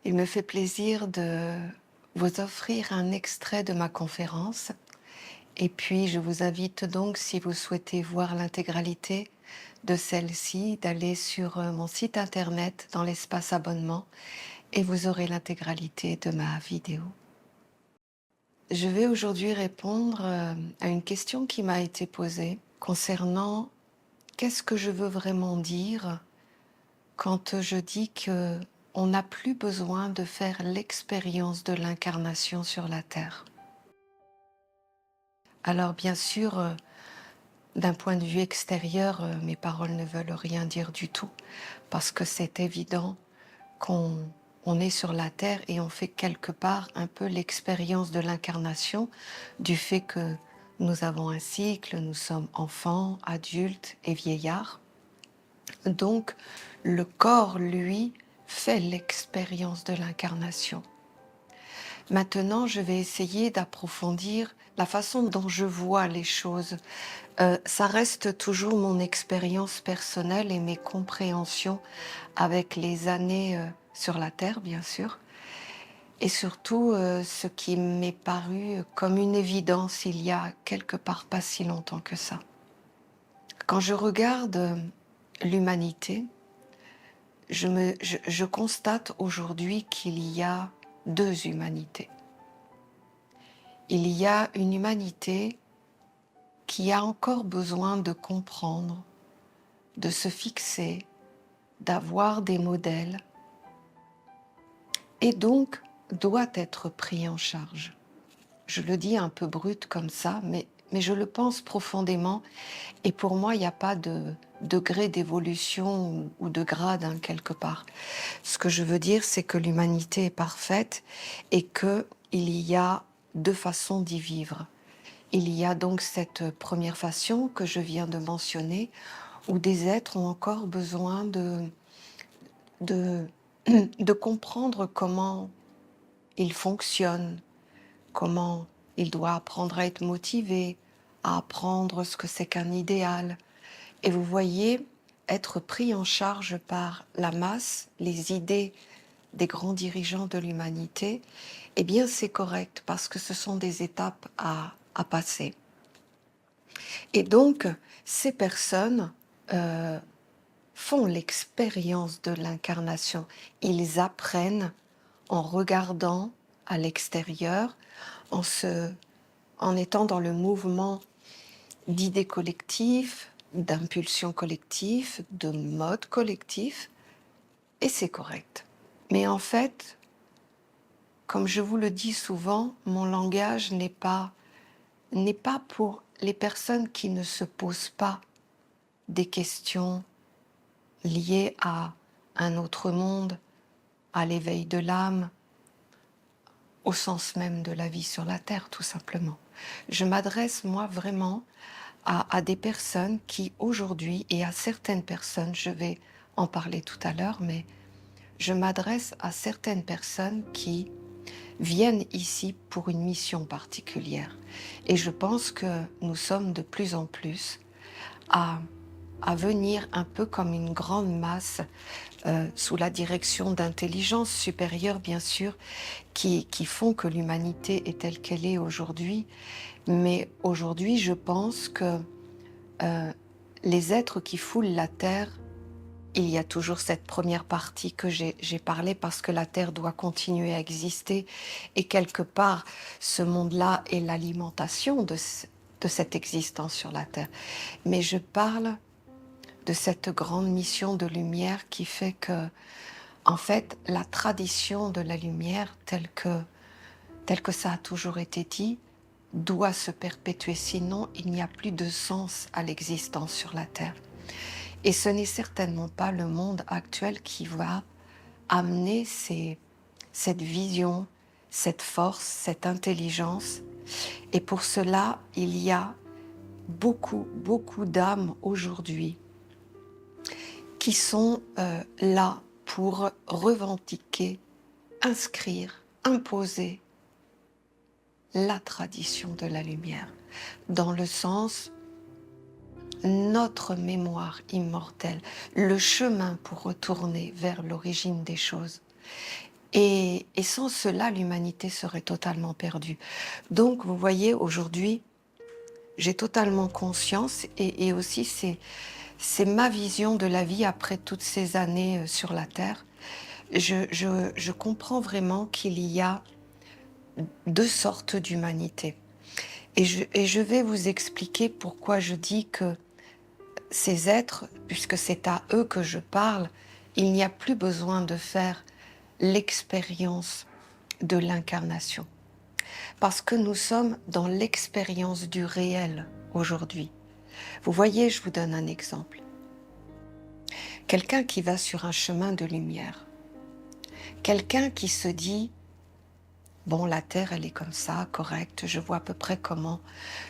Il me fait plaisir de vous offrir un extrait de ma conférence et puis je vous invite donc, si vous souhaitez voir l'intégralité de celle-ci, d'aller sur mon site internet dans l'espace abonnement et vous aurez l'intégralité de ma vidéo. Je vais aujourd'hui répondre à une question qui m'a été posée concernant qu'est-ce que je veux vraiment dire quand je dis que on n'a plus besoin de faire l'expérience de l'incarnation sur la terre. Alors bien sûr, d'un point de vue extérieur, mes paroles ne veulent rien dire du tout, parce que c'est évident qu'on est sur la terre et on fait quelque part un peu l'expérience de l'incarnation, du fait que nous avons un cycle, nous sommes enfants, adultes et vieillards. Donc, le corps, lui, fait l'expérience de l'incarnation. Maintenant, je vais essayer d'approfondir la façon dont je vois les choses. Ça reste toujours mon expérience personnelle et mes compréhensions avec les années sur la Terre, bien sûr. Et surtout, ce qui m'est paru comme une évidence il y a quelque part pas si longtemps que ça. Quand je regarde l'humanité, je constate aujourd'hui qu'il y a deux humanités. Il y a une humanité qui a encore besoin de comprendre, de se fixer, d'avoir des modèles, et donc doit être pris en charge. Je le dis un peu brut comme ça, mais je le pense profondément, et pour moi, il n'y a pas de degré d'évolution ou de grade quelque part. Ce que je veux dire, c'est que l'humanité est parfaite et qu'il y a deux façons d'y vivre. Il y a donc cette première façon que je viens de mentionner, où des êtres ont encore besoin de, de comprendre comment ils fonctionnent, comment ils doivent apprendre à être motivés, à apprendre ce que c'est qu'un idéal. Et vous voyez, être pris en charge par la masse, les idées des grands dirigeants de l'humanité, eh bien c'est correct parce que ce sont des étapes à passer. Et donc, ces personnes font l'expérience de l'incarnation. Ils apprennent en regardant à l'extérieur, en étant dans le mouvement d'idées collectives, d'impulsions collectives, de modes collectifs, et c'est correct. Mais en fait, comme je vous le dis souvent, mon langage n'est pas pour les personnes qui ne se posent pas des questions liées à un autre monde, à l'éveil de l'âme, au sens même de la vie sur la terre, tout simplement. Je m'adresse, moi, vraiment à des personnes qui, aujourd'hui, et à certaines personnes, je vais en parler tout à l'heure, mais je m'adresse à certaines personnes qui viennent ici pour une mission particulière. Et je pense que nous sommes de plus en plus à venir un peu comme une grande masse, sous la direction d'intelligences supérieures, bien sûr, qui font que l'humanité est telle qu'elle est aujourd'hui. Mais aujourd'hui, je pense que les êtres qui foulent la Terre, il y a toujours cette première partie que j'ai parlé, parce que la Terre doit continuer à exister, et quelque part, ce monde-là est l'alimentation de cette existence sur la Terre. Mais je parle de cette grande mission de lumière qui fait que, en fait, la tradition de la lumière, telle que ça a toujours été dit, doit se perpétuer, sinon il n'y a plus de sens à l'existence sur la Terre. Et ce n'est certainement pas le monde actuel qui va amener cette vision, cette force, cette intelligence. Et pour cela, il y a beaucoup, beaucoup d'âmes aujourd'hui qui sont là pour revendiquer, inscrire, imposer la tradition de la lumière, dans le sens notre mémoire immortelle, le chemin pour retourner vers l'origine des choses. Et sans cela, l'humanité serait totalement perdue. Donc, vous voyez, aujourd'hui, j'ai totalement conscience et aussi c'est ma vision de la vie après toutes ces années sur la Terre. Je comprends vraiment qu'il y a deux sortes d'humanité. Et je vais vous expliquer pourquoi je dis que ces êtres, puisque c'est à eux que je parle, il n'y a plus besoin de faire l'expérience de l'incarnation. Parce que nous sommes dans l'expérience du réel aujourd'hui. Vous voyez, je vous donne un exemple. Quelqu'un qui va sur un chemin de lumière, quelqu'un qui se dit bon, la Terre, elle est comme ça, correcte, je vois à peu près comment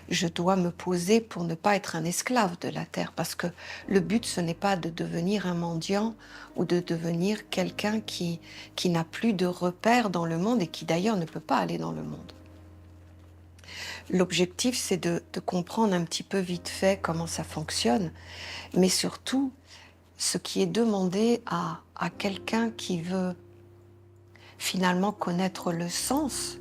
je dois me poser pour ne pas être un esclave de la Terre, parce que le but, ce n'est pas de devenir un mendiant ou de devenir quelqu'un qui n'a plus de repères dans le monde et qui d'ailleurs ne peut pas aller dans le monde. L'objectif, c'est de comprendre un petit peu vite fait comment ça fonctionne, mais surtout, ce qui est demandé à quelqu'un qui veut finalement connaître le sens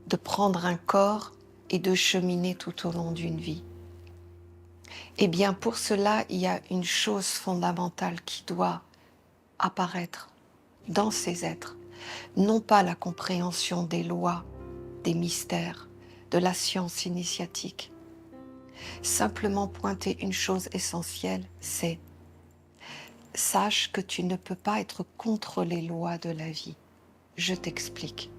de prendre un corps et de cheminer tout au long d'une vie. Eh bien, pour cela, il y a une chose fondamentale qui doit apparaître dans ces êtres. Non pas la compréhension des lois, des mystères, de la science initiatique. Simplement pointer une chose essentielle, c'est sache que tu ne peux pas être contre les lois de la vie. Je t'explique.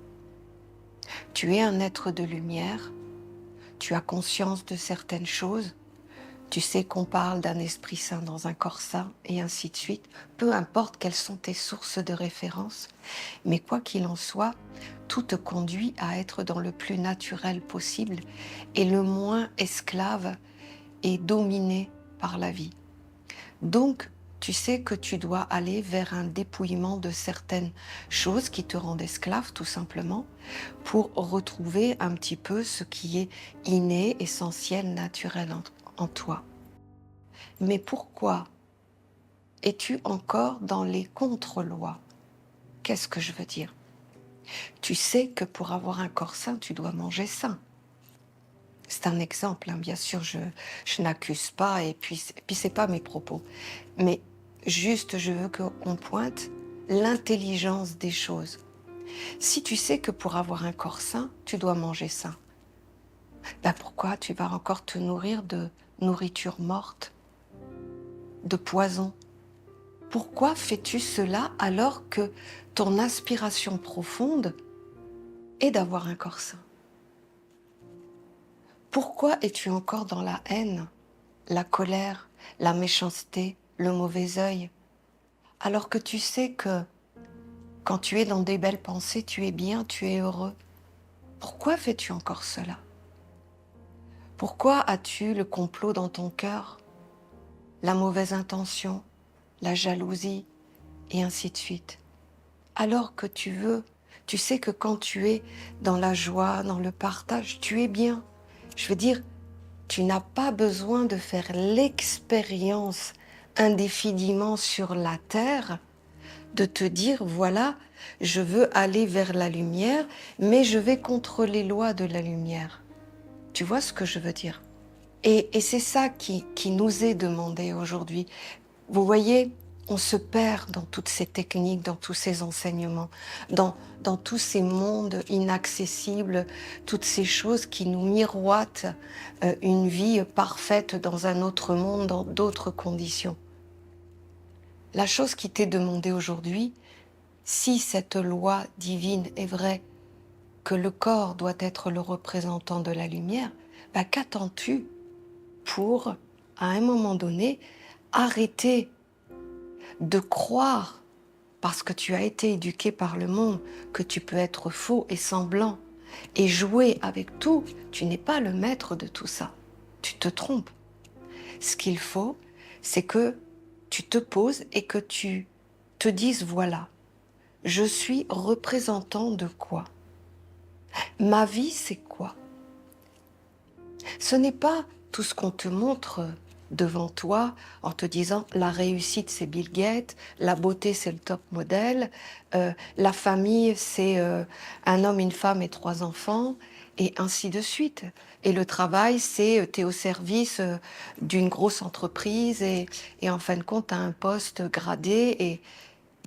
Tu es un être de lumière, tu as conscience de certaines choses, tu sais qu'on parle d'un esprit saint dans un corps saint et ainsi de suite, peu importe quelles sont tes sources de référence, mais quoi qu'il en soit, tout te conduit à être dans le plus naturel possible et le moins esclave et dominé par la vie. Donc, tu sais que tu dois aller vers un dépouillement de certaines choses qui te rendent esclave, tout simplement, pour retrouver un petit peu ce qui est inné, essentiel, naturel en toi. Mais pourquoi es-tu encore dans les contre-lois? Qu'est-ce que je veux dire? Tu sais que pour avoir un corps sain, tu dois manger sain. C'est un exemple, hein, bien sûr, je n'accuse pas et puis c'est pas mes propos. Mais juste, je veux qu'on pointe l'intelligence des choses. Si tu sais que pour avoir un corps sain, tu dois manger sain, ben pourquoi tu vas encore te nourrir de nourriture morte, de poison? Pourquoi fais-tu cela alors que ton aspiration profonde est d'avoir un corps sain? Pourquoi es-tu encore dans la haine, la colère, la méchanceté, le mauvais œil, alors que tu sais que quand tu es dans des belles pensées, tu es bien, tu es heureux? Pourquoi fais-tu encore cela? Pourquoi as-tu le complot dans ton cœur, la mauvaise intention, la jalousie, et ainsi de suite? Alors que tu sais que quand tu es dans la joie, dans le partage, tu es bien. Je veux dire, tu n'as pas besoin de faire l'expérience indéfiniment sur la terre, de te dire, voilà, je veux aller vers la lumière, mais je vais contre les lois de la lumière. Tu vois ce que je veux dire? Et c'est ça qui nous est demandé aujourd'hui. Vous voyez, on se perd dans toutes ces techniques, dans tous ces enseignements, dans tous ces mondes inaccessibles, toutes ces choses qui nous miroitent une vie parfaite dans un autre monde, dans d'autres conditions. La chose qui t'est demandée aujourd'hui, si cette loi divine est vraie, que le corps doit être le représentant de la lumière, bah, qu'attends-tu pour, à un moment donné, arrêter de croire, parce que tu as été éduqué par le monde, que tu peux être faux et semblant et jouer avec tout? Tu n'es pas le maître de tout ça. Tu te trompes. Ce qu'il faut, c'est que tu te poses et que tu te dises, voilà, je suis représentant de quoi? Ma vie, c'est quoi? Ce n'est pas tout ce qu'on te montre devant toi en te disant la réussite c'est Bill Gates, la beauté c'est le top modèle, la famille c'est un homme, une femme et 3 enfants, et ainsi de suite. Et le travail c'est tu es au service d'une grosse entreprise et en fin de compte tu as un poste gradé, et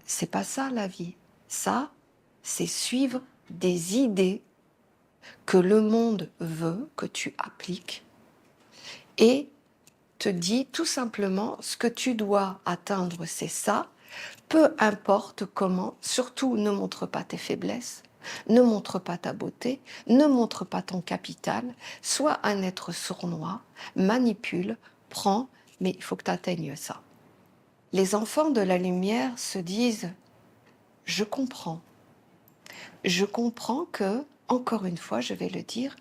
c'est pas ça la vie. Ça, c'est suivre des idées que le monde veut que tu appliques et te dit tout simplement ce que tu dois atteindre, c'est ça, peu importe comment. Surtout ne montre pas tes faiblesses, ne montre pas ta beauté, ne montre pas ton capital, sois un être sournois, manipule, prends, mais il faut que tu atteignes ça. Les enfants de la lumière se disent je comprends que, encore une fois je vais le dire,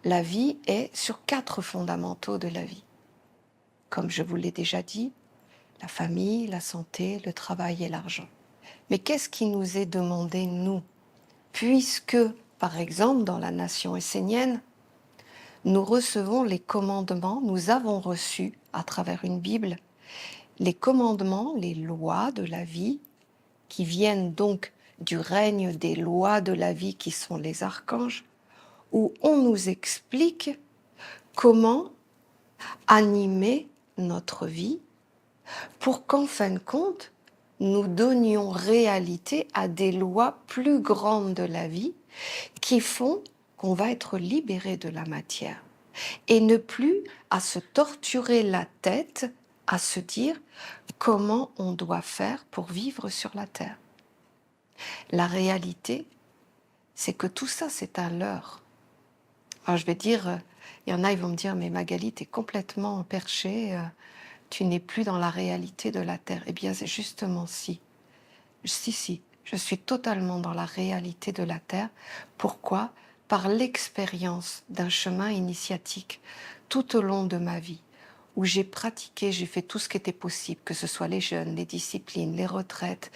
la vie est sur 4 fondamentaux de la vie. Comme je vous l'ai déjà dit, la famille, la santé, le travail et l'argent. Mais qu'est-ce qui nous est demandé, nous? Puisque, par exemple, dans la nation essénienne, nous recevons les commandements, nous avons reçu, à travers une Bible, les commandements, les lois de la vie, qui viennent donc du règne des lois de la vie qui sont les archanges, où on nous explique comment animer notre vie pour qu'en fin de compte, nous donnions réalité à des lois plus grandes de la vie qui font qu'on va être libéré de la matière et ne plus à se torturer la tête, à se dire comment on doit faire pour vivre sur la terre. La réalité, c'est que tout ça, c'est un leurre. Alors je vais dire, il y en a, ils vont me dire, mais Magali, t'es complètement perchée, tu n'es plus dans la réalité de la Terre. Eh bien, c'est justement si, je suis totalement dans la réalité de la Terre. Pourquoi? Par l'expérience d'un chemin initiatique tout au long de ma vie, où j'ai pratiqué, j'ai fait tout ce qui était possible, que ce soit les jeûnes, les disciplines, les retraites,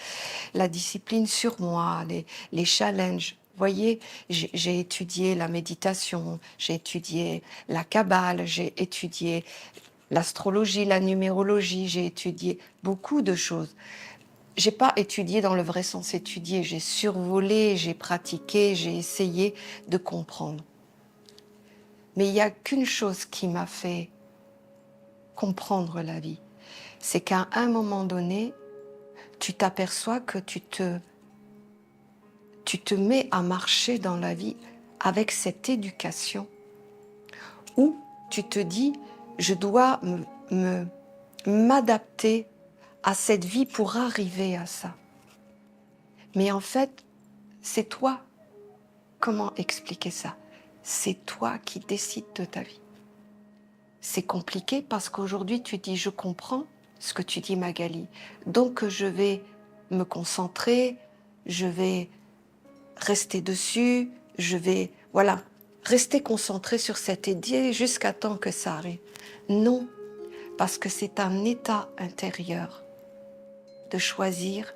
la discipline sur moi, les challenges. Vous voyez, j'ai étudié la méditation, j'ai étudié la Kabbale, j'ai étudié l'astrologie, la numérologie, j'ai étudié beaucoup de choses. J'ai pas étudié dans le vrai sens étudier, j'ai survolé, j'ai pratiqué, j'ai essayé de comprendre. Mais il n'y a qu'une chose qui m'a fait comprendre la vie, c'est qu'à un moment donné, tu t'aperçois que tu te mets à marcher dans la vie avec cette éducation où tu te dis, je dois m'adapter à cette vie pour arriver à ça. Mais en fait, c'est toi. Comment expliquer ça? C'est toi qui décides de ta vie. C'est compliqué parce qu'aujourd'hui, tu dis, je comprends ce que tu dis, Magali. Donc, je vais me concentrer, je vais rester dessus, je vais, voilà, rester concentré sur cette idée jusqu'à temps que ça arrive. Non, parce que c'est un état intérieur de choisir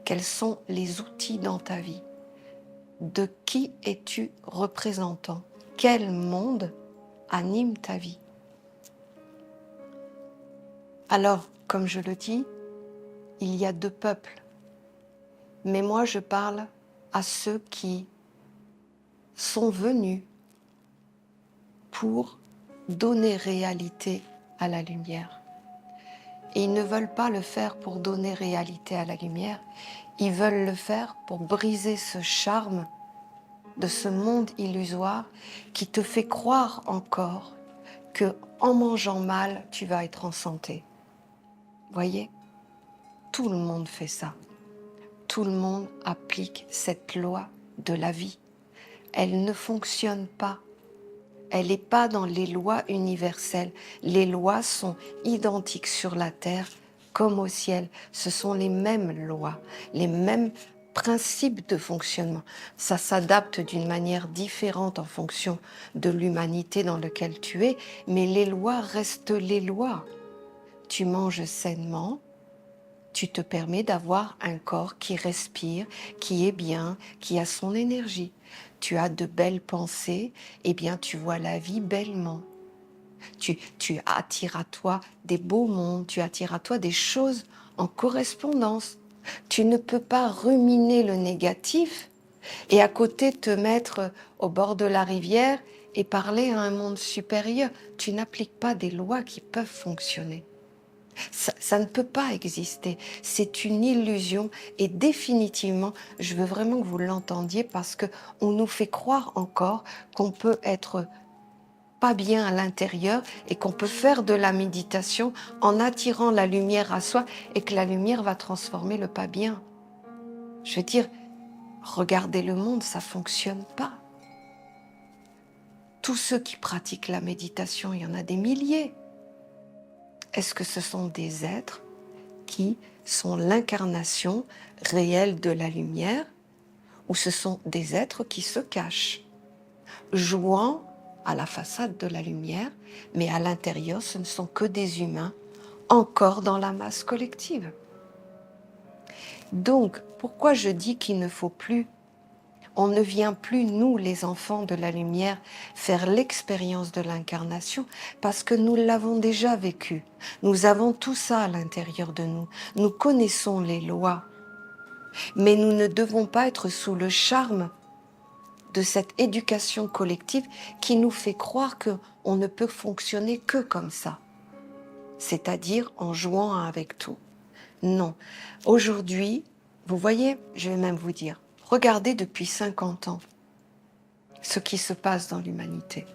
quels sont les outils dans ta vie. De qui es-tu représentant? Quel monde anime ta vie? Alors, comme je le dis, il y a 2 peuples. Mais moi, je parle à ceux qui sont venus pour donner réalité à la lumière. Et ils ne veulent pas le faire pour donner réalité à la lumière, ils veulent le faire pour briser ce charme de ce monde illusoire qui te fait croire encore que en mangeant mal, tu vas être en santé. Voyez, tout le monde fait ça. Tout le monde applique cette loi de la vie. Elle ne fonctionne pas. Elle n'est pas dans les lois universelles. Les lois sont identiques sur la terre comme au ciel. Ce sont les mêmes lois, les mêmes principes de fonctionnement. Ça s'adapte d'une manière différente en fonction de l'humanité dans laquelle tu es, mais les lois restent les lois. Tu manges sainement, tu te permets d'avoir un corps qui respire, qui est bien, qui a son énergie. Tu as de belles pensées, eh bien tu vois la vie bellement. Tu attires à toi des beaux mondes, tu attires à toi des choses en correspondance. Tu ne peux pas ruminer le négatif et à côté te mettre au bord de la rivière et parler à un monde supérieur. Tu n'appliques pas des lois qui peuvent fonctionner. Ça ne peut pas exister. C'est une illusion et définitivement, je veux vraiment que vous l'entendiez parce qu'on nous fait croire encore qu'on peut être pas bien à l'intérieur et qu'on peut faire de la méditation en attirant la lumière à soi et que la lumière va transformer le pas bien. Je veux dire, regardez le monde, ça fonctionne pas. Tous ceux qui pratiquent la méditation, il y en a des milliers. Est-ce que ce sont des êtres qui sont l'incarnation réelle de la lumière ou ce sont des êtres qui se cachent, jouant à la façade de la lumière, mais à l'intérieur, ce ne sont que des humains encore dans la masse collective. Donc, pourquoi je dis qu'il ne faut plus, on ne vient plus, nous, les enfants de la lumière, faire l'expérience de l'incarnation, parce que nous l'avons déjà vécu. Nous avons tout ça à l'intérieur de nous. Nous connaissons les lois. Mais nous ne devons pas être sous le charme de cette éducation collective qui nous fait croire qu'on ne peut fonctionner que comme ça, c'est-à-dire en jouant avec tout. Non. Aujourd'hui, vous voyez, je vais même vous dire, regardez depuis 50 ans ce qui se passe dans l'humanité.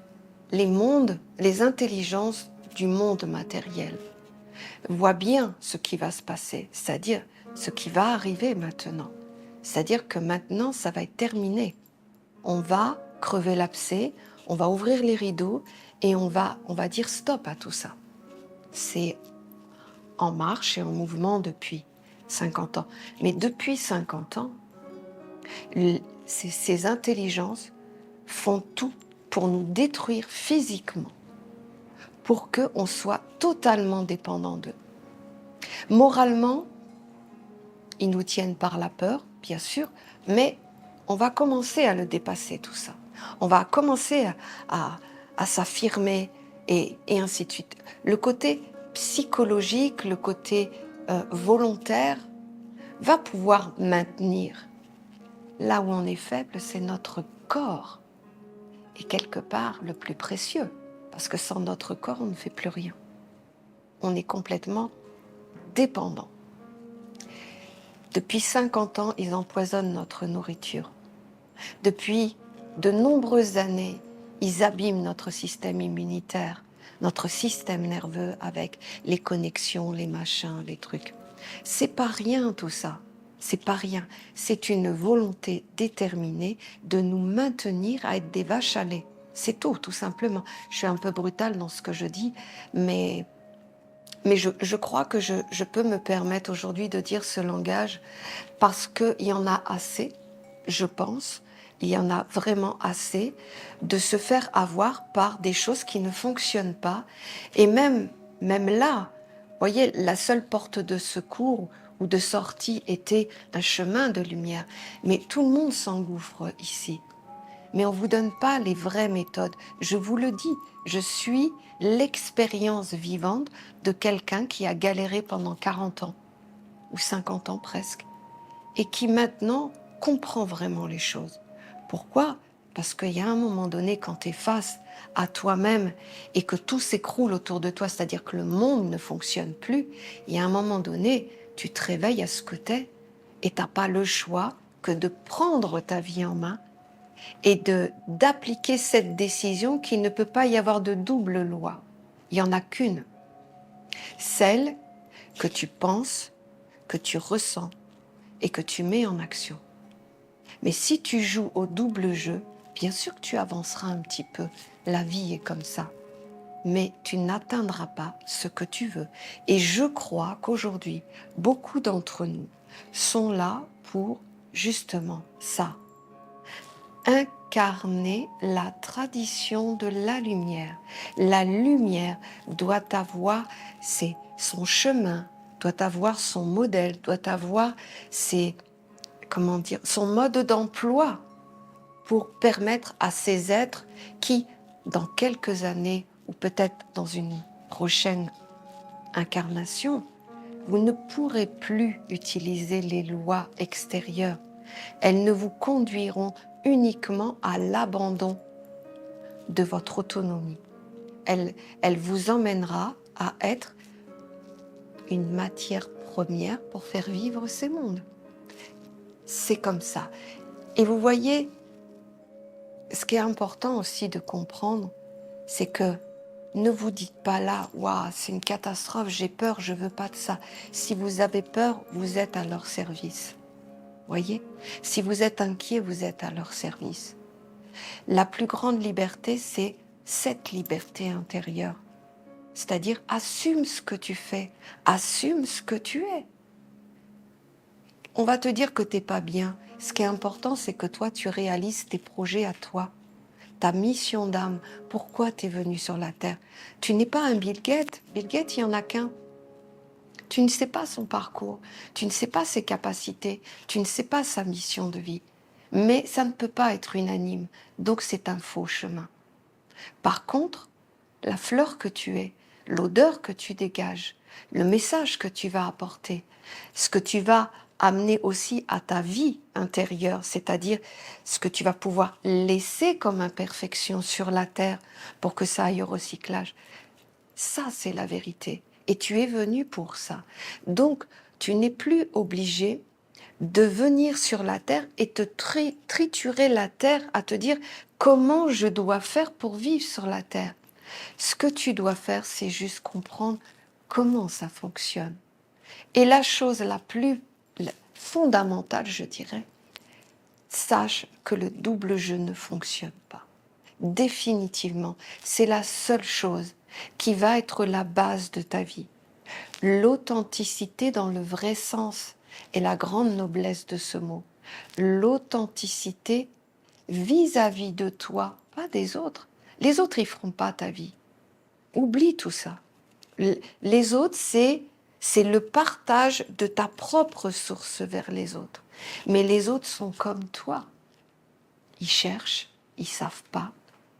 Les mondes, les intelligences du monde matériel voient bien ce qui va se passer, c'est-à-dire ce qui va arriver maintenant. C'est-à-dire que maintenant, ça va être terminé. On va crever l'abcès, on va ouvrir les rideaux et on va dire stop à tout ça. C'est en marche et en mouvement depuis 50 ans. Mais depuis 50 ans, ces intelligences font tout pour nous détruire physiquement, pour qu'on soit totalement dépendant d'eux. Moralement, ils nous tiennent par la peur, bien sûr, mais on va commencer à le dépasser tout ça. On va commencer à s'affirmer et ainsi de suite. Le côté psychologique, le côté volontaire va pouvoir maintenir. Là où on est faible, c'est notre corps. Et quelque part, le plus précieux. Parce que sans notre corps, on ne fait plus rien. On est complètement dépendant. Depuis 50 ans, ils empoisonnent notre nourriture. Depuis de nombreuses années, ils abîment notre système immunitaire, notre système nerveux avec les connexions, les machins, les trucs. C'est pas rien tout ça. C'est pas rien. C'est une volonté déterminée de nous maintenir à être des vaches à lait. C'est tout simplement. Je suis un peu brutale dans ce que je dis, mais je crois que je peux me permettre aujourd'hui de dire ce langage parce qu'il y en a assez, je pense, il y en a vraiment assez de se faire avoir par des choses qui ne fonctionnent pas. Et même là, vous voyez, la seule porte de secours ou de sortie était un chemin de lumière. Mais tout le monde s'engouffre ici. Mais on ne vous donne pas les vraies méthodes. Je vous le dis, je suis l'expérience vivante de quelqu'un qui a galéré pendant 40 ans, ou 50 ans presque, et qui maintenant comprend vraiment les choses. Pourquoi ? Parce qu'il y a un moment donné, quand tu es face à toi-même et que tout s'écroule autour de toi, c'est-à-dire que le monde ne fonctionne plus, il y a un moment donné, tu te réveilles à ce que t'es et tu n'as pas le choix que de prendre ta vie en main et d'appliquer cette décision qu'il ne peut pas y avoir de double loi. Il n'y en a qu'une. Celle que tu penses, que tu ressens et que tu mets en action. Mais si tu joues au double jeu, bien sûr que tu avanceras un petit peu. La vie est comme ça. Mais tu n'atteindras pas ce que tu veux. Et je crois qu'aujourd'hui, beaucoup d'entre nous sont là pour justement ça. Incarner la tradition de la lumière. La lumière doit avoir son chemin, doit avoir son modèle, doit avoir son mode d'emploi pour permettre à ces êtres qui, dans quelques années, ou peut-être dans une prochaine incarnation, vous ne pourrez plus utiliser les lois extérieures. Elles ne vous conduiront uniquement à l'abandon de votre autonomie. Elle vous emmènera à être une matière première pour faire vivre ces mondes. C'est comme ça. Et vous voyez, ce qui est important aussi de comprendre, c'est que ne vous dites pas là, waouh, c'est une catastrophe, j'ai peur, je veux pas de ça. Si vous avez peur, vous êtes à leur service. Voyez? Si vous êtes inquiet, vous êtes à leur service. La plus grande liberté, c'est cette liberté intérieure. C'est-à-dire, assume ce que tu fais, assume ce que tu es. On va te dire que tu n'es pas bien. Ce qui est important, c'est que toi, tu réalises tes projets à toi. Ta mission d'âme, pourquoi tu es venu sur la Terre. Tu n'es pas un Bill Gates. Bill Gates, il n'y en a qu'un. Tu ne sais pas son parcours, tu ne sais pas ses capacités, tu ne sais pas sa mission de vie. Mais ça ne peut pas être unanime, donc c'est un faux chemin. Par contre, la fleur que tu es, l'odeur que tu dégages, le message que tu vas apporter, ce que tu vas amener aussi à ta vie intérieure, c'est-à-dire ce que tu vas pouvoir laisser comme imperfection sur la terre pour que ça aille au recyclage. Ça, c'est la vérité. Et tu es venu pour ça. Donc, tu n'es plus obligé de venir sur la terre et te triturer la terre à te dire comment je dois faire pour vivre sur la terre. Ce que tu dois faire, c'est juste comprendre comment ça fonctionne. Et la chose la plus fondamentale, je dirais, sache que le double jeu ne fonctionne pas. Définitivement, c'est la seule chose qui va être la base de ta vie. L'authenticité dans le vrai sens est la grande noblesse de ce mot. L'authenticité vis-à-vis de toi, pas des autres. Les autres, ils ne feront pas ta vie. Oublie tout ça. Les autres, c'est le partage de ta propre source vers les autres. Mais les autres sont comme toi. Ils cherchent, ils ne savent pas,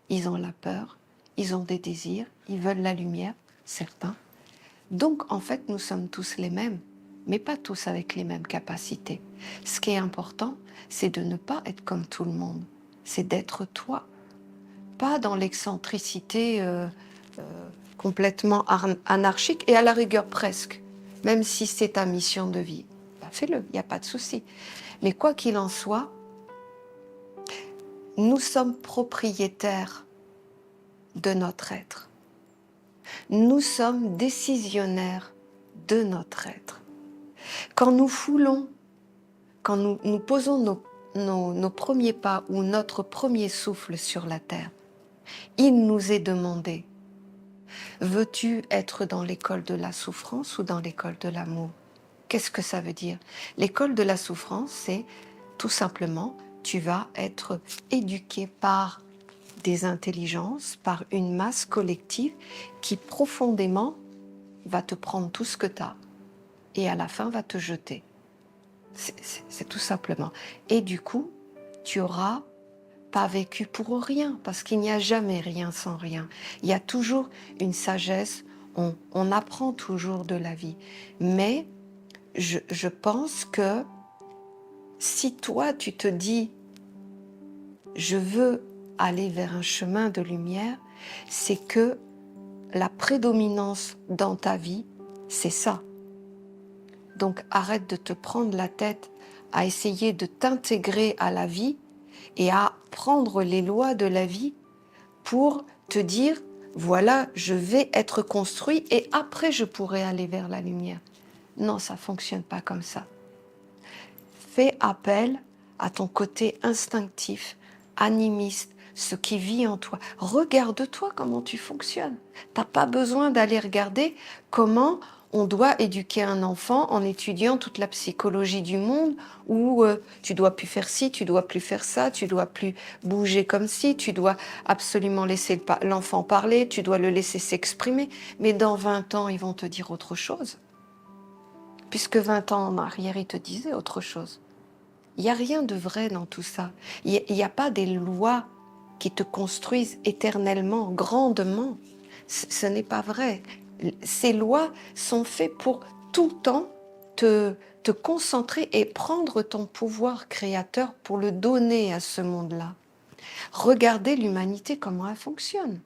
ils ont la peur, ils ont des désirs, ils veulent la lumière, certains. Donc, en fait, nous sommes tous les mêmes, mais pas tous avec les mêmes capacités. Ce qui est important, c'est de ne pas être comme tout le monde. C'est d'être toi. Pas dans l'excentricité complètement anarchique et à la rigueur presque. Même si c'est ta mission de vie, bah fais-le, il n'y a pas de souci. Mais quoi qu'il en soit, nous sommes propriétaires de notre être. Nous sommes décisionnaires de notre être. Quand nous foulons, quand nous posons nos premiers pas ou notre premier souffle sur la terre, il nous est demandé, veux-tu être dans l'école de la souffrance ou dans l'école de l'amour? Qu'est-ce que ça veut dire? L'école de la souffrance, c'est tout simplement, tu vas être éduqué par des intelligences, par une masse collective qui profondément va te prendre tout ce que tu as et à la fin va te jeter. C'est tout simplement. Et du coup, tu auras pas vécu pour rien, parce qu'il n'y a jamais rien sans rien. Il y a toujours une sagesse, on apprend toujours de la vie. Mais je pense que si toi, tu te dis, je veux aller vers un chemin de lumière, c'est que la prédominance dans ta vie, c'est ça. Donc arrête de te prendre la tête à essayer de t'intégrer à la vie et à prendre les lois de la vie pour te dire, voilà, je vais être construit et après je pourrai aller vers la lumière. Non, ça ne fonctionne pas comme ça. Fais appel à ton côté instinctif, animiste, ce qui vit en toi. Regarde-toi comment tu fonctionnes. Tu n'as pas besoin d'aller regarder comment on doit éduquer un enfant en étudiant toute la psychologie du monde où tu dois plus faire ci, tu dois plus faire ça, tu dois plus bouger comme ci, tu dois absolument laisser l'enfant parler, tu dois le laisser s'exprimer. Mais dans 20 ans, ils vont te dire autre chose. Puisque 20 ans en arrière, ils te disaient autre chose. Il n'y a rien de vrai dans tout ça. Il n'y a pas des lois qui te construisent éternellement, grandement. Ce n'est pas vrai. Ces lois sont faites pour tout le temps te concentrer et prendre ton pouvoir créateur pour le donner à ce monde-là. Regardez l'humanité, comment elle fonctionne.